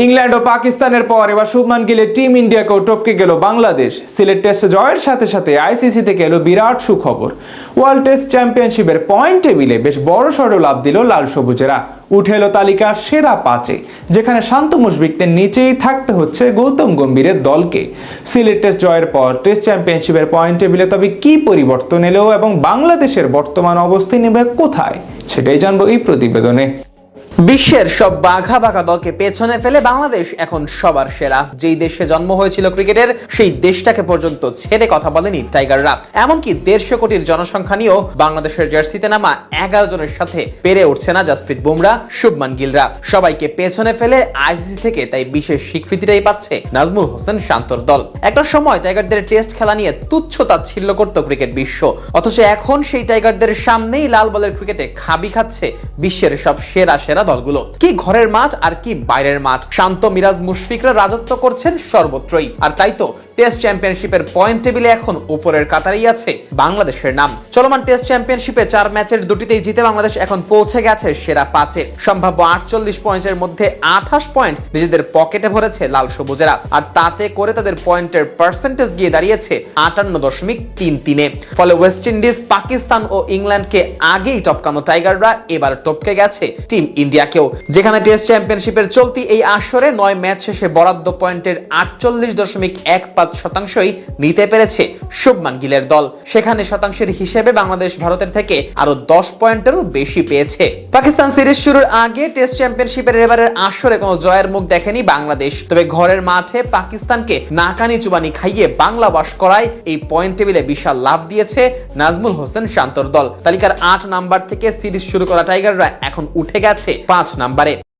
England ও পাকিস্তানের পর এবার শুভমান গিলের টিম ইন্ডিয়াকেও টপকে গেল বাংলাদেশ। সিলেট টেস্ট জয়ের সাথে সাথে আইসিসি থেকে এলো বিরাট সুখবর। ওয়ার্ল্ড টেস্ট চ্যাম্পিয়নশিপের পয়েন্ট টেবিলে বেশ বড়সড় লাভ দিল লাল সবুজেরা। উঠে এলো তালিকার সেরা 5-এ, যেখানে শান্ত মুশফিকদের নিচেই থাকতে হচ্ছে গৌতম গম্ভীরের দলকে। সিলেট টেস্ট জয়ের পর টেস্ট চ্যাম্পিয়নশিপের পয়েন্ট টেবিলে তবে কি পরিবর্তন এলো এবং বাংলাদেশের বর্তমান অবস্থান নেবে কোথায়, সেটাই জানবো এই প্রতিবেদনে। বিশ্বের সব বাঘা বাঘা দলকে পেছনে ফেলে বাংলাদেশ এখন সবার সেরা। যেই দেশে জন্ম হয়েছিল ক্রিকেটের, সেই দেশটাকে পর্যন্ত ছেড়ে কথা বলেনি টাইগাররা। এমনকি 150 কোটির জনসংখ্যা নিয়েও বাংলাদেশের জার্সিতে নামা 11 জনের সাথে পেরে উঠছে না জাসপ্রীত বুমরা, শুভমান গিলরা। সবাইকে পেছনে ফেলে আইসিসি থেকে তাই বিশেষ স্বীকৃতিটাই পাচ্ছে নাজমুল হোসেন শান্তর দল। একটা সময় টাইগারদের টেস্ট খেলা নিয়ে তুচ্ছ তাচ্ছিল্য করত ক্রিকেট বিশ্ব, অথচ এখন সেই টাইগারদের সামনেই লাল বলের ক্রিকেটে খাবি খাচ্ছে বিশ্বের সব সেরা সেরা দলগুলো। কি ঘরের মাঠ আর কি বাইরের মাঠ, শান্ত মিরাজ মুশফিকরা রাজত্ব করছেন সর্বত্রই। আর তাই তো টেস্ট চ্যাম্পিয়নশিপের পয়েন্ট টেবিলে এখন উপরের কাতারেই আছে বাংলাদেশের নাম। চলমান টেস্ট চ্যাম্পিয়নশিপে 4 ম্যাচের 2টিতেই জিতে বাংলাদেশ এখন পৌঁছে গেছে সেরা 5-এ। সম্ভাব্য 48 পয়েন্টের মধ্যে 28 পয়েন্ট নিজেদের পকেটে ভরেছে লাল সবুজেরা। আর তাতে করে তাদের পয়েন্টের পার্সেন্টেজ গিয়ে দাঁড়িয়েছে 58.33-এ। ফলে ওয়েস্ট ইন্ডিজ, পাকিস্তান ও ইংল্যান্ডকে আগেই টপকানো টাইগাররা এবার টপকে গেছে টিম ইন্ডিয়াকেও, যেখানে টেস্ট চ্যাম্পিয়নশিপের চলতি এই আসরে 9 ম্যাচ শেষে বরাদ্দ পয়েন্টের 48.15%ই নিতে পেরেছে শুভমান গিলের দল। সেখানে শতাংশের হিসেবে বাংলাদেশ ভারতের থেকে আরো 10 পয়েন্টেরও বেশি পেয়েছে। পাকিস্তান সিরিজ শুরুর আগে টেস্ট চ্যাম্পিয়নশিপের এবারের আসরে কোনো জয়ের মুখ দেখেনি বাংলাদেশ। তবে ঘরের মাঠে পাকিস্তানকে নাকানি চুবানি খাইয়ে বাংলা ওয়াশ করায় এই পয়েন্ট টেবিলে বিশাল লাভ দিয়েছে নাজমুল হোসেন শান্তর দল। তালিকার 8 নাম্বার থেকে সিরিজ শুরু করা টাইগাররা এখন উঠে গেছে 5 নাম্বারে।